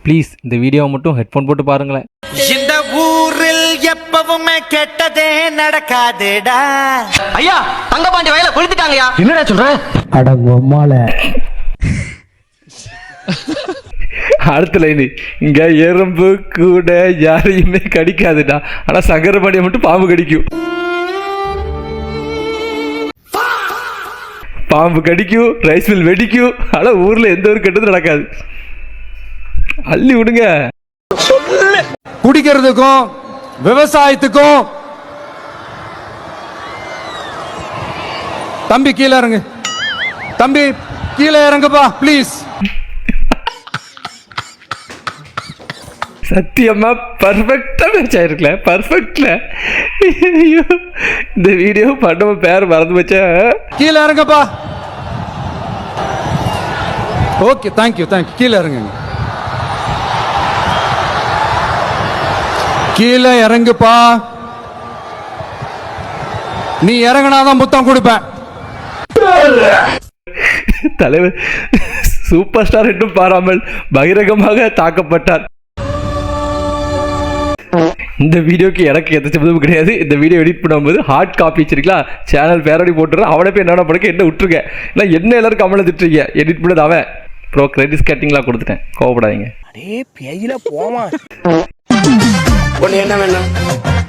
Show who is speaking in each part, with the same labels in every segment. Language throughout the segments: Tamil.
Speaker 1: ப்ளீஸ் இந்த வீடியோவை மட்டும் ஹெட்ஃபோன் போட்டு பாருங்களேன்.
Speaker 2: இந்த ஊரில் எப்பவுமே கெட்டதே நடக்காதேடா.
Speaker 3: ஐயா தங்கபாண்டி வயல கொளுத்திட்டாங்கயா.
Speaker 4: என்னடா சொல்ற?
Speaker 5: அட பொம்மால.
Speaker 1: அடுத்த லைனு, இங்க எறும்பு கூட யாரையுமே கடிக்காதுடா, ஆனா சங்கரபாண்டியை மட்டும் பாம்பு கடிக்கும். பாம்பு கடிக்கும், ரைஸ் மில் வெடிக்கும், ஆனா ஊர்ல எந்த ஒரு கெட்டதும் நடக்காது. அள்ளி விடுங்க.
Speaker 6: குடிக்கிறதுக்கும் விவசாயத்துக்கும் தம்பி கீழே இறங்கு, தம்பி கீழே இறங்குப்பா ப்ளீஸ்.
Speaker 1: சத்தியமா பர்ஃபெக்டா மேட்ச் ஆயிருக்கல, பர்ஃபெக்ட்ல. ஐயோ, இந்த வீடியோ பண்ணவ பேர் மறந்து வச்சா.
Speaker 6: கீழே இறங்குப்பா. Okay thank you thank you. கீழே இறங்குங்க, கீழே இறங்குப்பா. நீ இறங்கினாதான் புத்தம் கொடுப்பேன்.
Speaker 1: தலைவர் சூப்பர் ஸ்டார் என்றும் பாராமல் பகிரங்கமாக தாக்கப்பட்டார். இந்த வீடியோக்கு எனக்கு எந்த சம்பந்தமும் கிடையாது. இந்த வீடியோ எடிட் பண்ணும்போது ஹார்ட் காப்பி வச்சிருக்கீங்களா, சேனல் பேரோடி போட்டுறேன். அவனை போய் என்ன படுக்க என்ன விட்டுருங்க. இல்லை என்ன எல்லாரும் கமலை திட்டுறீங்க. எடிட் பண்ணது அவன். ப்ரோ கிரெடிட் கட்டிங்லாம் கொடுத்துட்டேன், கோவப்படாதீங்க.
Speaker 2: அடே பேயில போமா. உன்னை என்ன வேணும்?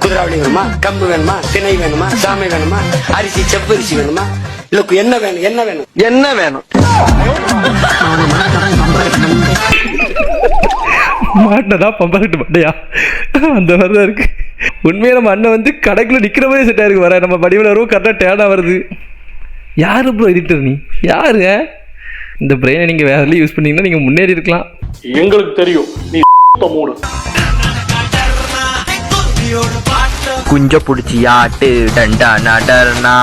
Speaker 2: குதிராவளி வேணுமா, கம்பு வேணுமா, திணை வேணுமா, சாமை வேணுமா, அரிசி செப்பரிசி வேணுமா, இல்ல என்ன வேணும்? என்ன வேணும்?
Speaker 3: என்ன வேணும்?
Speaker 1: மாட்டினதா பம்பரட்டு மாட்டையா, அந்த மாதிரி தான் இருக்கு. உண்மையாக நம்ம அண்ணன் வந்து கடைக்குள்ள நிற்கிற மாதிரி செட்டாக இருக்கு. வர நம்ம படிவில் வரும், கரெக்டாக டேடாக வருது. யாரு ப்ரோ எடிட்டர்? நீ யாரு? இந்த பிரெயினை நீங்கள் வேற யூஸ் பண்ணீங்கன்னா நீங்கள் முன்னேறி இருக்கலாம்.
Speaker 4: எங்களுக்கு தெரியும் நீ மூடு.
Speaker 3: குஞ்ச புடிச்சி ஆட்டு டண்டா நடர்னா.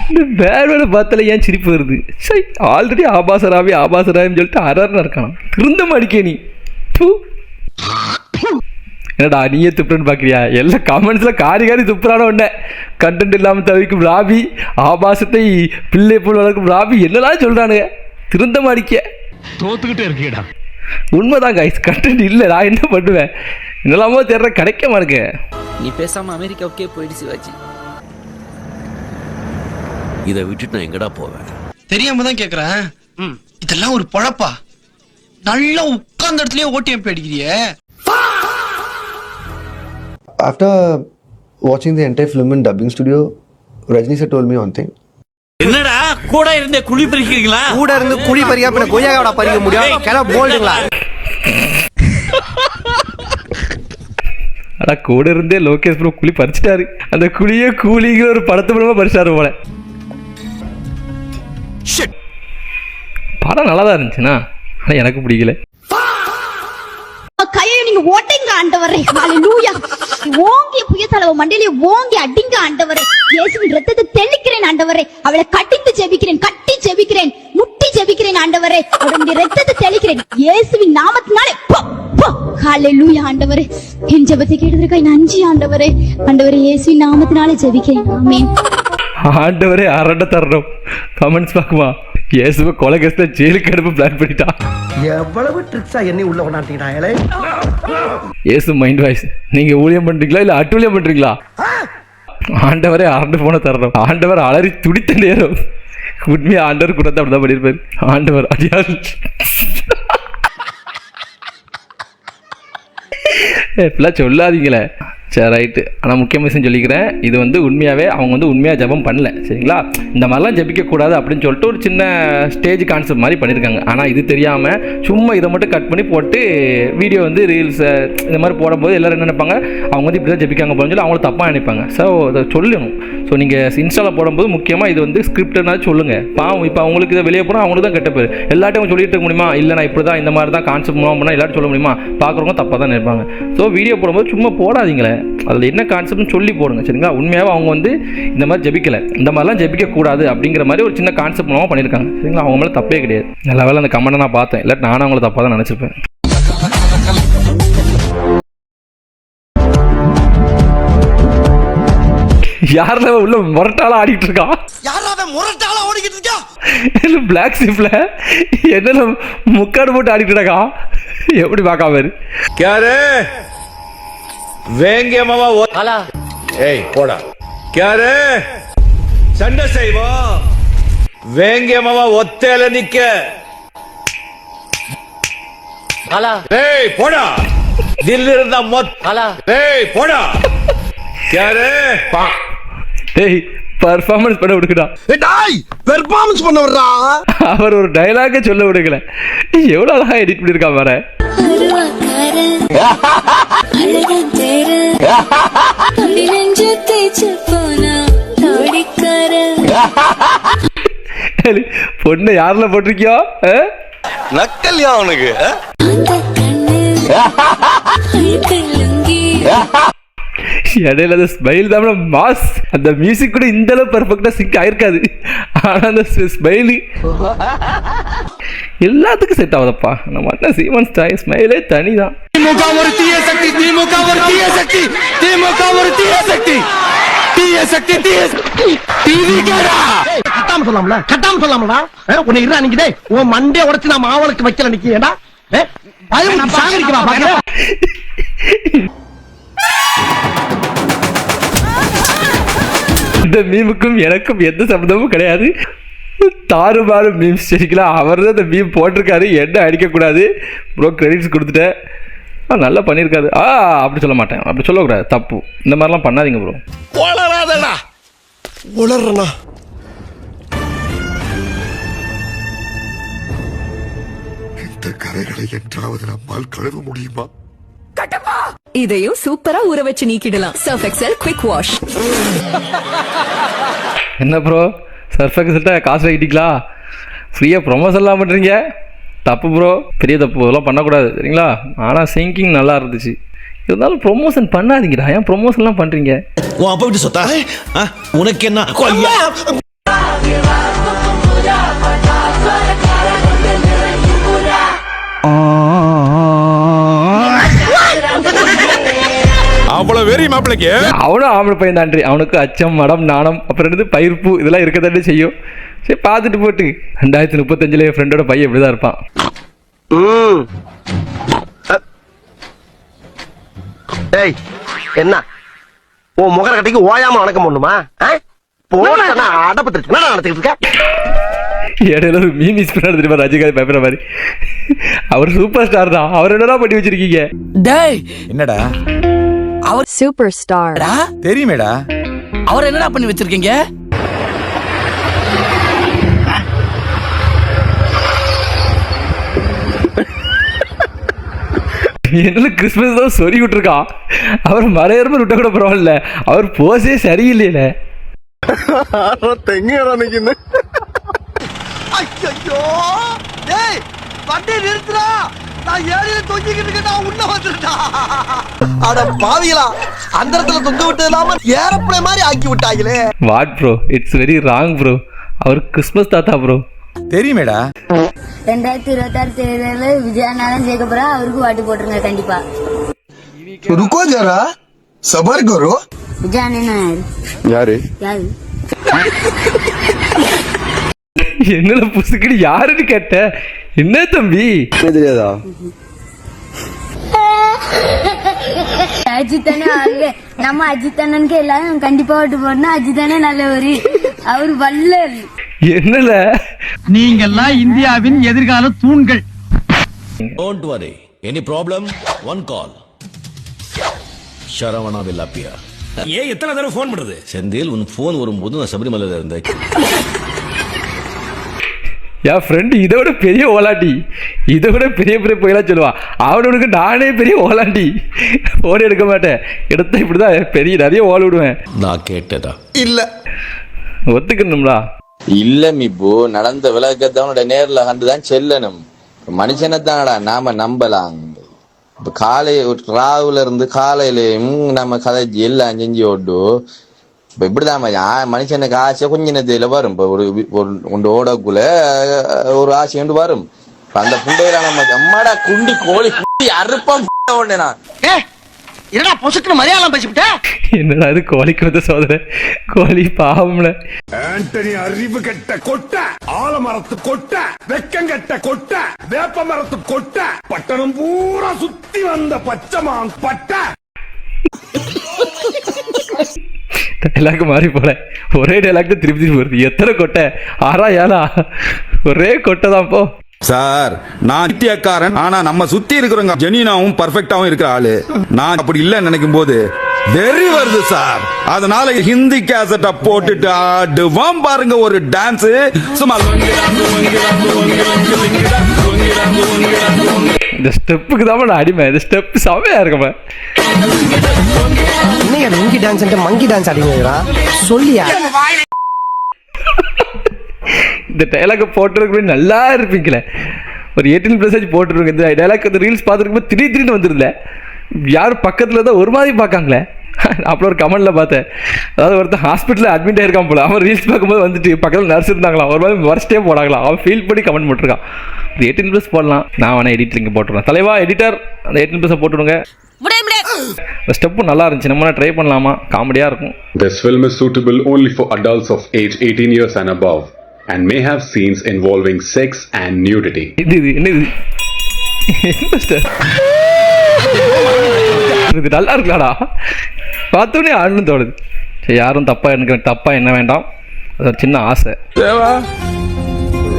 Speaker 1: இந்த வேலை பார்த்தால ஏன் சிரிப்பு வருது? சரி, ஆல்ரெடி ஆபாசராமின்னு சொல்லிட்டு அரர்னு இருக்கான். திருந்த மாடிக்கே நீ. என்னடா நீயே துப்புறன்னு பார்க்குறியா? எல்லா கமெண்ட்ஸில் காரி துப்புறான ஒன்றை. கண்டென்ட் இல்லாமல் தவிர்க்கும் ராபி, ஆபாசத்தை பிள்ளை போல் வளர்க்கும் ராபி, என்னெல்லாம் சொல்கிறானுங்க. திருந்த மாடிக்க
Speaker 4: தோத்துக்கிட்டே இருக்கீடா.
Speaker 1: உண்மைதான் கைஸ், கண்டென்ட் இல்லை. நான் என்ன பண்ணுவேன்? என்னெல்லாமோ தேடுற கிடைக்க மாட்டேங்க.
Speaker 7: நீ பேசாம அமெரிக்காவுக்கே போயிடு சிவாஜி.
Speaker 8: இதை விட்டுட்டு நான் எங்கடா போவேன்?
Speaker 9: தெரியாம தான் கேக்குறேன். இதெல்லாம் ஒரு பொழப்பா? நல்லா உட்கார்ந்த இடத்துலயே ஓட்டியம் போயிடுக்கிறியே.
Speaker 10: After watching the entire film in dubbing studio, Rajni sir told me one thing.
Speaker 8: என்னடா கூட இருந்தே குழி பறிக்கிறீங்களா?
Speaker 3: கூட இருந்து குழி பறியா பின்ன கொய்யாவோட பறிக்க முடியும்? கிள போல்டுங்களா?
Speaker 1: அடா கூட இருந்தே லோகேஷ் ப்ரோ குழி பறிச்சிட்டாரு. அந்த குழியை கூலிங்கிற ஒரு படத்து மூலமா பறிச்சாரு போல. படம் நல்லா தான் இருந்துச்சுன்னா, ஆனால் எனக்கு பிடிக்கல.
Speaker 11: கையை நீங்க ஓட்டைங்க ஆண்டவரே. ஹalleluya. ஓங்கி புயத்தளவு மண்டையிலே ஓங்கி அடிங்க ஆண்டவரே. இயேசுவின் இரத்தத்தை தெளிக்கிறேன் ஆண்டவரே. அவளை கட்டி ஜெபிக்கிறேன், முட்டி ஜெபிக்கிறேன் ஆண்டவரே. அவளுடைய இரத்தத்தை தெளிக்கிறேன் இயேசுவின் நாமத்தினாலே. ஹalleluya ஆண்டவரே. என் ஜெபத்தை கேட்டதற்காக நன்றி ஆண்டவரே. ஆண்டவரே இயேசுவின் நாமத்தினாலே ஜெபிக்கிறேன். ஆமென்.
Speaker 1: ஆண்டவரே அரண்ட தரணும். கமெண்ட்ஸ் பார்க்குமா? இயேசுவை கொலை கேஸ்ல ஜெயிலுக்கு அனுப்ப பிளான் பண்ணிட்டா.
Speaker 3: எவ்வளவு ட்ரிக்ஸா என்ன உள்ள கொண்டாட்டிட்டாங்களே.
Speaker 1: இயேசு மைண்ட் வாய்ஸ், நீங்க ஊழியம் பண்றீங்களா இல்ல அட்டூழியம் பண்றீங்களா? ஆண்டவரே அரண்டு போன தரணும். ஆண்டவர் அலறி துடித்த நேரம். உண்மையா ஆண்டவர் கூட தான் அப்படிதான் பண்ணியிருப்பாரு. ஆண்டவர் அடியார் இப்பெல்லாம் சொல்லாதீங்களே. சரி ரைட்டு. ஆனால் முக்கிய விஷயம் சொல்லிக்கிறேன். இது வந்து உண்மையாகவே அவங்க வந்து உண்மையாக ஜபம் பண்ணல, சரிங்களா? இந்த மாதிரிலாம் ஜபிக்கக்கூடாது அப்படின்னு சொல்லிட்டு ஒரு சின்ன ஸ்டேஜ் கான்செப்ட் மாதிரி பண்ணியிருக்காங்க. ஆனால் இது தெரியாமல் சும்மா இதை மட்டும் கட் பண்ணி போட்டு வீடியோ வந்து ரீல்ஸ் இந்த மாதிரி போடும்போது எல்லோரும் என்ன நினைப்பாங்க, அவங்க வந்து இப்படி தான் ஜபிக்காங்க போகணும்னு சொல்லி அவங்களும் தப்பாக நினைப்பாங்க. ஸோ அதை சொல்லணும். ஸோ நீங்கள் இன்ஸ்டாவில் போடும்போது முக்கியமாக இது வந்து ஸ்கிரிப்ட்னா சொல்லுங்கள். பாவம் இப்போ அவங்களுக்கு இதை வெளியே போனால் அவங்களுக்கு தான் கெட்ட பேர். எல்லாட்டையும் சொல்லிட்டு இருக்க முடியுமா? இல்லை நான் இப்படி தான் இந்த மாதிரி தான் கான்செப்ட் மூலம் பண்ணால் எல்லாரும் சொல்ல முடியுமா? பார்க்குறவங்க தப்பாக தான் நினைப்பாங்க. ஸோ வீடியோ போடும்போது சும்மா போடாதீங்களே, அதில் என்ன கான்செப்ட்னு சொல்லி போடுங்க, சரிங்களா? உண்மையாகவே அவங்க வந்து இந்த மாதிரி ஜபிக்கலை, இந்த மாதிரிலாம் ஜபிக்கக்கூடாது அப்படிங்கிற மாதிரி ஒரு சின்ன கான்செப்ட் மூலமாக பண்ணியிருக்காங்க, சரிங்களா? அவங்க மேலே தப்பே கிடையாது. நல்ல வேலை அந்த கமெண்ட்டை நான் பார்த்தேன், இல்லாட்டி நானும் அவங்கள தப்பாக தான் நினச்சிருப்பேன். யாரில் உள்ள முரட்டாலாம் ஆடிட்டு இருக்கான்.
Speaker 9: யாராவது முரட்டால ஓடிக்கிட்டு இருக்கா?
Speaker 1: பிளாக் ஷிப்ல என்ன முக்காடு போட்டு ஆடிட்டு இருக்கான். எப்படி பார்க்காம
Speaker 8: யாரு வேங்க மாமா ஏய் போடா யாரு சண்டை செய்வோம் வேங்க மாமா ஒத்தையில நிக்க ஏய் போடா தில்லு இருந்தா ஏய் போடா யாரு
Speaker 1: டேய் பர்ஃபார்மன்ஸ் பண்ண விடுக்கடா.
Speaker 3: பெர்ஃபார்மன்ஸ் பண்ண வர்றா.
Speaker 1: அவர் ஒரு டயலாக சொல்ல விடுக்கல. எவ்வளவு அழகா எடிட் பண்ணிருக்கா பாரு. பொண்ணு யாருல போட்டிருக்கியோ
Speaker 3: நக்கல்யா அவனுக்கு.
Speaker 1: இடையில அந்த ஸ்மைல் தான் மாஸ். அந்த மியூசிக் கூட இந்த அளவு பெர்ஃபெக்ட்டா சிங்க் ஆயிருக்காது. ஆனா அந்த ஸ்மைலு எல்லாத்துக்கும் செட் ஆகுதப்பா. நம்ம அண்ணன் சீமான் ஸ்மைலே தனிதான்.
Speaker 6: திமுக ஒரு தீய சக்தி, திமுக ஒரு தீய சக்தி, திமுக ஒரு தீய சக்தி, தீய சக்தி, தீய சக்தி.
Speaker 3: கட்டாம சொல்லாமடா. உன்னை இருடா நிக்கிதே. உன் மண்டே உடைச்சு நான் மாவளுக்கு வைக்கல நிக்கியேடா. பயம் சாகரிக்கவா பாக்கற.
Speaker 1: இந்த மீமுக்கும் எனக்கும் எந்த சம்பந்தமும் கிடையாது. தாறுமாறு மீம்ஸ் சரிக்கலாம். அவர் தான் இந்த மீம் போட்டிருக்காரு. என்ன அடிக்கக்கூடாது ப்ரோ, கிரெடிட்ஸ் கொடுத்துட்டேன். நல்லா பண்ணியிருக்காரு. அப்படி சொல்ல மாட்டேன், அப்படி சொல்லக்கூடாது, தப்பு. இந்த மாதிரிலாம் பண்ணாதீங்க ப்ரோ.
Speaker 3: உளறாதடா. உளறனா
Speaker 5: இந்த கரைகளை என்றாவது நம்மால் கழுவ முடியுமா?
Speaker 12: இதையும் சூப்பரா ஊற வச்சு நீக்கிடலாம். Surf Excel quick wash.
Speaker 1: என்ன ப்ரோ, சர்ஃப் எக்ஸல்ட்ட காசு வாங்கிட்டீங்களா? ஃப்ரீயாக ப்ரொமோஷன்லாம் பண்ணுறீங்க. தப்பு ப்ரோ, பெரிய தப்பு. இதெல்லாம் பண்ணக்கூடாது சரிங்களா? ஆனால் சிங்கிங் நல்லா இருந்துச்சு. இருந்தாலும் ப்ரொமோஷன் பண்ணாதீங்கடா. ஏன் ப்ரொமோஷன்லாம் பண்ணுறீங்க?
Speaker 8: உன் அப்பா விட்டு சொத்தா உனக்கு என்ன கொய்யா?
Speaker 6: அவ்வளவு வெறி மாப்பிளைக்கு.
Speaker 1: அவனும் ஆம்பளை பையன் தாண்டி. அவனுக்கு அச்சம், மடம், நாணம், அப்புறம் இருந்து பயிர்ப்பு இதெல்லாம் இருக்க தாண்டி செய்யும். சரி பார்த்துட்டு போட்டு. 2035 என் ஃப்ரெண்டோட பையன் இப்படிதான் இருப்பான்.
Speaker 3: ஏய் என்ன உன் முகர கட்டிக்கு ஓயாம வணக்கம் பண்ணுமா? போனா அடப்பத்திருக்கு. என்ன நடத்திட்டு இருக்க?
Speaker 1: இடையில ஒரு மீமிஸ் பண்ண தெரியுமா, ரஜினிகாந்த் பயப்படுற மாதிரி. அவர் சூப்பர் ஸ்டார் தான். அவர் என்னடா பண்ணி வச்சிருக்கீங்க?
Speaker 9: டேய்
Speaker 6: என்னடா
Speaker 12: அவர் சூப்பர் ஸ்டார்
Speaker 6: தெரியுமேடா.
Speaker 9: அவர் என்னடா பண்ணி வச்சிருக்கீங்க?
Speaker 1: என்ன கிறிஸ்மஸ் தான் சொறி விட்டுருக்கான். அவர் மலையேறமே விட்ட கூட பரவாயில்ல. அவர் போஸே சரியில்லையில.
Speaker 3: ஐயோ டேய் வண்டி நிறுத்துடா. நான் ஏறில தொங்கிக்கிட்டு இருக்கேன். நான் உள்ள வந்துட்டா. அட பாவிகளா, அந்த இடத்துல தொங்க விட்டது இல்லாம ஏரோப்ளேன் மாதிரி ஆக்கி விட்டாங்களே.
Speaker 1: What bro, it's very wrong bro. அவர் கிறிஸ்மஸ் தாத்தா ப்ரோ.
Speaker 6: தெரியுமேடா.
Speaker 12: 2026 தேர்தலில் விஜயநாதன் ஜெயிக்க போறா. அவருக்கு வாட்டு போட்டுருங்க கண்டிப்பா.
Speaker 3: ருக்கோ ஜரா சபர் கரோ.
Speaker 12: விஜயநாதன்
Speaker 5: யாரு?
Speaker 1: என்னல புசுக்கடி யாருன்னு கேட்ட? என்ன தம்பி
Speaker 10: தெரியாதா?
Speaker 12: அஜித் அண்ணன் நம்ம அஜித் அண்ணனுக்கு எல்லாரும் கண்டிப்பா ஓட்டு போடணும். அஜித் அண்ணன் நல்லவரு, அவர் வல்லல்.
Speaker 1: என்னல
Speaker 9: நீங்கெல்லாம் இந்தியாவின் எதிர்கால தூண்கள்.
Speaker 8: Don't worry. Any problem? One call. Saravana will appear. ஏன் எத்தனை தடவை ஃபோன் பண்றது? செந்தில், உன் ஃபோன் வரும்போது நான் சபரிமலையில இருந்தேன்.
Speaker 1: என் ஃப்ரெண்டு இதை விட பெரிய ஓலாண்டி, இதை விட பெரிய பெரிய போயெல்லாம் சொல்லுவான். அவனுக்கு நானே பெரிய ஓலாண்டி. ஃபோன் எடுக்க மாட்டேன். எடுத்தா இப்படிதான் பெரிய நிறைய ஓல விடுவேன்.
Speaker 8: நான் கேட்டதா
Speaker 3: இல்ல
Speaker 1: ஒத்துக்கணும்டா.
Speaker 13: இல்ல மிப்பு, நடந்த விளக்கத்தவனோட நேர்ல கண்டுதான் செல்லணும். மனுஷனை தானடா நாம நம்பலாம். இப்ப காலை ராவுல இருந்து காலையிலையும் நம்ம கதை எல்லாம் செஞ்சு ஓட்டு. இப்ப இப்படிதான் மனுஷனுக்கு ஆசை கொஞ்ச நேரத்துல வரும். இப்ப ஒரு ஓடக்குள்ள ஒரு ஆசை கொண்டு வரும். அந்த புண்டையில நம்ம அம்மாடா குண்டி கோழி குண்டி அறுப்பம்.
Speaker 3: என்னடா பொசுக்குன்னு மரியாதை பேசிவிட்ட?
Speaker 1: என்னடா அது கோழிக்கு வந்த சோதனை, கோழி பாவம்ல.
Speaker 5: ஆண்டனி அறிவு கெட்ட கொட்ட, ஆலமரத்து கொட்ட, வெக்கங்கெட்ட கொட்ட, வேப்ப மரத்து கொட்ட, பட்டணம் பூரா சுத்தி வந்த பச்சைமான் பட்ட.
Speaker 1: டைலாக் மாறி போல, ஒரே டைலாக் தான் திருப்பி திருப்பி வருது. எத்தனை கொட்டை, 6 7 ஒரே கொட்டை தான் போ.
Speaker 6: சார் நான் நித்தியக்காரன், ஆனா நம்ம சுத்தி இருக்கிறவங்க ஜெனினாவும் பர்ஃபெக்டாவும் இருக்கிற ஆளு. நான் அப்படி இல்ல நினைக்கும் போது வெறி வருது சார். அதனால ஹிந்தி கேசட்ட போட்டுட்டு ஆடுவான் பாருங்க ஒரு டான்ஸ். சும்மா
Speaker 1: இந்த ஸ்டெப்புக்கு தான் நான் அடிமை. இந்த ஸ்டெப் செமையா இருக்குமா?
Speaker 3: என்னையா மங்கி டான்ஸ் மங்கி டான்ஸ் அடிங்கடா சொல்லியா?
Speaker 1: இந்த டைலாக் போட்டுருக்கு நல்லா இருப்பீங்களே, ஒரு 18+ போட்டுருங்க. இந்த டைலாக் வந்து ரீல்ஸ் பார்த்துருக்கும் திடீர்னு வந்துருதுல, யாரும் பக்கத்தில் தான் ஒரு மாதிரி பார்க்காங்களே. அப்புறம் ஒரு கமெண்ட்ல பார்த்தேன், அதாவது ஒருத்தர் ஹாஸ்பிட்டலில் அட்மிட் ஆயிருக்கான் போல, அவன் ரீல்ஸ் பார்க்கும்போது வந்துட்டு பக்கத்தில் நர்ஸ் இருந்தாங்களாம், ஒரு மாதிரி வர்ஸ்டே போடாங்களாம். அவன் ஃபீல் பண்ணி கமெண்ட் போட்டிருக்கான். 18+ போடலாம், நான் வேணா எடிட்டிங் போட்டுருவேன். தலைவா எடிட்டர், அந்த 18+ போட்டுருங்க. ஸ்டெப்பு நல்லா இருந்துச்சு, நம்ம ட்ரை பண்ணலாமா? காமெடியாக இருக்கும்.
Speaker 4: This film is suitable only for adults of age 18 years and above and may have scenes involving sex and nudity.
Speaker 1: இது என்னது? இது நல்லா இருக்கலாடா, பார்த்தோன்னே ஆடணும்னு தோணுது. சரி, யாரும் தப்பா எனக்கு தப்பா என்ன வேண்டாம், அது ஒரு சின்ன ஆசை. தேவா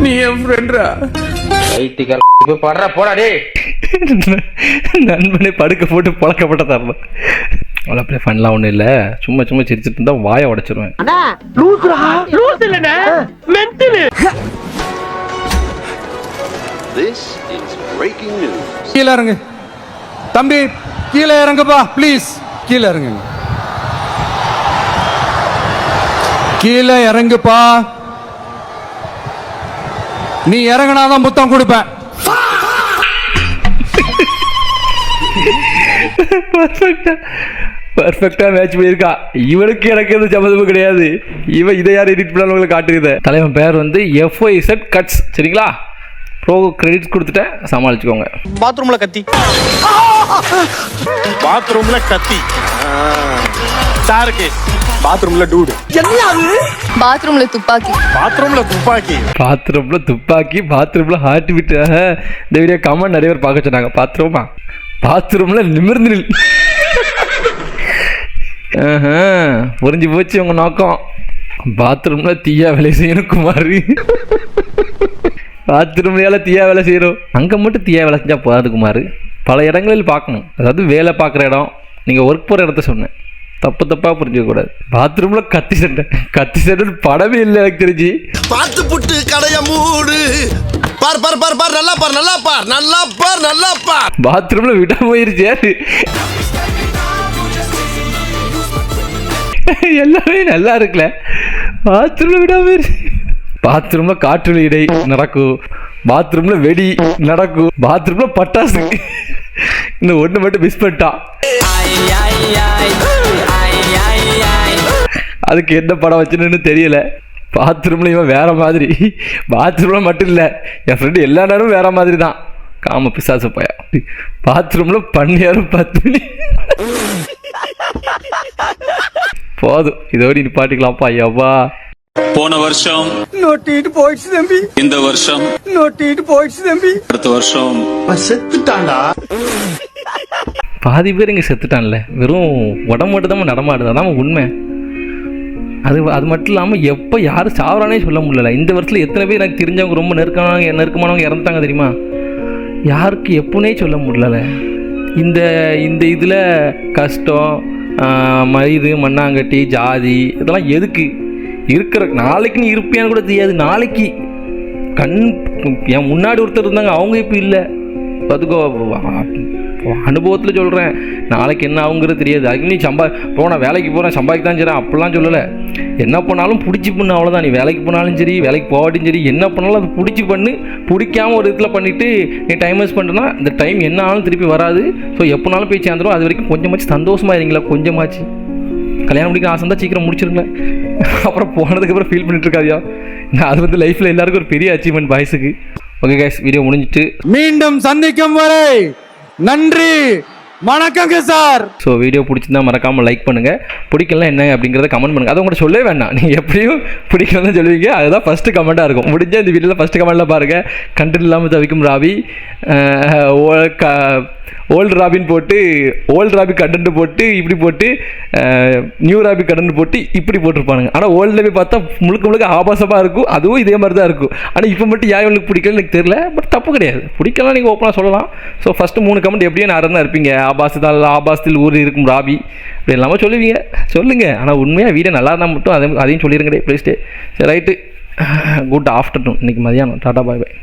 Speaker 1: நீ என் ஃப்ரெண்டா? நண்பனை படுக்க போட்டு பழக்கப்பட்ட தரணும். அவ்வளோ அப்படியே ஃபன்லாம் ஒன்றும் இல்லை, சும்மா சும்மா சிரிச்சிட்டு இருந்தா வாயை உடைச்சிருவேன்.
Speaker 6: கீழே இறங்கு தம்பி, கீழே இறங்குப்பா ப்ளீஸ். கீழே இறங்கு, கீழே இறங்குப்பா. நீ இறங்கினாதான் புத்தம் கொடுப்பேன்.
Speaker 1: பர்ஃபெக்டா மேட்ச் பண்ணியிருக்கா. இவனுக்கு எனக்கு எந்த சம்மந்தமும் கிடையாது. இவன் இதை யார் எடிட் பண்ணாலும் காட்டுறது. தலைவன் பேர் வந்து FYZ கட்ஸ். சரிங்களா, ப்ரோ கிரெடிட்ஸ் கொடுத்துட்டேன், சமாளிச்சுக்கோங்க.
Speaker 3: பாத்ரூம்ல கத்தி,
Speaker 4: பாத்ரூம்ல கத்தி, சாருக்கு பாத்ரூம்ல டூடு,
Speaker 12: பாத்ரூம்ல துப்பாக்கி,
Speaker 4: பாத்ரூம்ல துப்பாக்கி,
Speaker 1: பாத்ரூம்ல துப்பாக்கி, பாத்ரூம்ல ஹார்ட் பீட். இந்த வீடியோ கமெண்ட் நிறைய பேர் பார்க்க சொன்னாங்க. பாத்ரூமா, பாத்ரூம்ல நிமிர்ந்து நில். புரிஞ்சு போச்சு உங்க நோக்கம். பாத்ரூம்ல தீயா வேலை செய்யணும் குமார். பாத்ரூம்ல தீயா வேலை செய்யணும், அங்க மட்டும் தீயா வேலை செஞ்சா போகாது குமார். பல இடங்களில் பார்க்கணும். அதாவது வேலை பார்க்குற இடம், நீங்க ஒர்க் போற இடத்த சொன்னேன், தப்பா புரிஞ்சுக்க கூடாது. பாத்ரூம்ல கத்தி சண்டை படமே இல்லை எனக்கு தெரிஞ்சு.
Speaker 3: பார்த்து புட்டு கடைய மூடு. பார் பார் பார் பார், நல்லா பார் நல்லா பார் நல்லா பார் நல்லா பார்.
Speaker 1: பாத்ரூம்ல விடாம போயிருச்சு. எல்லாமே நல்லா இருக்குல்ல, பாத்ரூம்ல விடாம போயிருச்சு. பாத்ரூம்ல காற்று இடை நடக்கும், பாத்ரூம்ல வெடி நடக்கும், பாத்ரூம்ல பட்டாசு. இந்த ஒண்ணு மட்டும் மிஸ் பண்ணிட்டான். அதுக்கு என்ன படம் வச்சுன்னு தெரியல. பாத்ரூம்ல இவன் வேற மாதிரி, பாத்ரூம்ல மட்டும் இல்ல, என் ஃப்ரெண்டு எல்லா நேரமும் வேற மாதிரி தான். காம பிசாசு போயா. பாத்ரூம்ல பண்ணியாரும் 10 மணி. போதும், இதோடு நிப்பாட்டிக்கலாம்ப்பா. ஐயாவா,
Speaker 4: போன வருஷம்
Speaker 3: நோட்டிட்டு போயிடுச்சு தம்பி,
Speaker 4: இந்த வருஷம்
Speaker 3: நோட்டிட்டு போயிடுச்சு தம்பி,
Speaker 4: அடுத்த வருஷம்
Speaker 3: செத்துட்டாண்டா.
Speaker 1: பாதி பேர் இங்கே செத்துட்டான்ல, வெறும் உடம்பு மட்டும் தான் நடமாடுது. அதான் உண்மை. அது மட்டும் இல்லாமல் எப்போ யாரும் சாவரானே சொல்ல முடியல. இந்த வருஷத்தில் எத்தனை பேர் எனக்கு தெரிஞ்சவங்க ரொம்ப நெருக்கமானவங்க இறந்துட்டாங்க தெரியுமா? யாருக்கு எப்போனே சொல்ல முடியல. இந்த இதில் கஷ்டம், இது மண்ணாங்கட்டி, ஜாதி, இதெல்லாம் எதுக்கு இருக்கிற? நாளைக்கு நீ இருப்பியான்னு கூட தெரியாது. நாளைக்கு என் முன்னாடி ஒருத்தர் இருந்தாங்க, அவங்க இப்போ இல்லை. அதுக்கோ அனுபவத்தில் சொல்கிறேன், நாளைக்கு என்ன ஆகுங்கிறது தெரியாது. அதுக்கு நீ நான் வேலைக்கு போகிறேன், சம்பாதிக்க தான் செய்கிறேன் அப்படிலாம் சொல்லலை. என்ன பண்ணாலும் பிடிச்சி பண்ணு, அவ்வளோதான். நீ வேலைக்கு போனாலும் சரி, வேலைக்கு போகாட்டியும் சரி, என்ன பண்ணாலும் அது பிடிச்சி பண்ணு. பிடிக்காமல் ஒரு இதில் பண்ணிவிட்டு நீ டைம் வேஸ்ட் பண்ணுறேன்னா இந்த டைம் என்ன ஆனாலும் திருப்பி வராது. ஸோ எப்போனாலும் போய் சேர்ந்துடும். அது வரைக்கும் கொஞ்சமாச்சு சந்தோஷமாக இருங்களா, கொஞ்சமாச்சு. கல்யாணம் முடிக்கிற ஆசை தான் சீக்கிரம் முடிச்சிருங்களேன். அப்புறம் போனதுக்கப்புறம் ஃபீல் பண்ணிட்டு இருக்காதியா. அது வந்து லைஃப்பில் எல்லாருக்கும் ஒரு பெரிய அச்சீவ்மெண்ட் பாய்ஸுக்கு. ஓகே கைஸ், வீடியோ முடிஞ்சிட்டு
Speaker 6: மீண்டும் சந்திக்கும் வரை நன்றி,
Speaker 3: வணக்கங்க சார்.
Speaker 1: ஸோ வீடியோ பிடிச்சிருந்தா மறக்காமல் லைக் பண்ணுங்கள், பிடிக்கலாம் என்ன அப்படிங்கிறத கமெண்ட் பண்ணுங்கள். அதை உங்கள்கிட்ட சொல்லவே வேண்டாம், நீங்கள் எப்படியும் பிடிக்கலன்னு சொல்லுவீங்க, அதுதான் ஃபஸ்ட்டு கமெண்ட்டாக இருக்கும். முடிஞ்சால் இந்த வீடியோவில் ஃபஸ்ட்டு கமெண்ட்டில் பாருங்கள், கண்டென்ட் இல்லாமல் தவிக்கும் ராபி, ஓல்டு ராபின் போட்டு ஓல்டு ராபி கண்டென்ட் போட்டு இப்படி போட்டு நியூ ராபி கண்டென்ட் போட்டு இப்படி போட்டிருப்பானுங்க. ஆனால் ஓல்டில் போய் பார்த்தா முழுக்க முழுக்க ஆபாசமாக இருக்கும், அதுவும் இதே மாதிரி தான் இருக்கும். ஆனால் இப்போ மட்டும் யார் இவங்களுக்கு பிடிக்கலன்னு எனக்கு தெரியல, பட் தப்பு கிடையாது, பிடிக்கலாம் நீங்கள் ஓப்பனாக சொல்லலாம். ஸோ ஃபஸ்ட்டு 3 கமெண்ட் எப்படியும் நான் தான் இருப்பீங்க, ஆபாசத்தில் ஊர் இருக்கும் ராபி அப்படி இல்லாமல் சொல்லுவீங்க, சொல்லுங்கள். ஆனால் உண்மையாக வீடியோ நல்லா இருந்தால் மட்டும் அதையும் சொல்லிடுங்க ப்ளீஸ்ட்டு. சரி ரைட்டு, குட் ஆஃப்டர்நூன், இன்றைக்கி மதியானம். டாடா பாய் பாய்.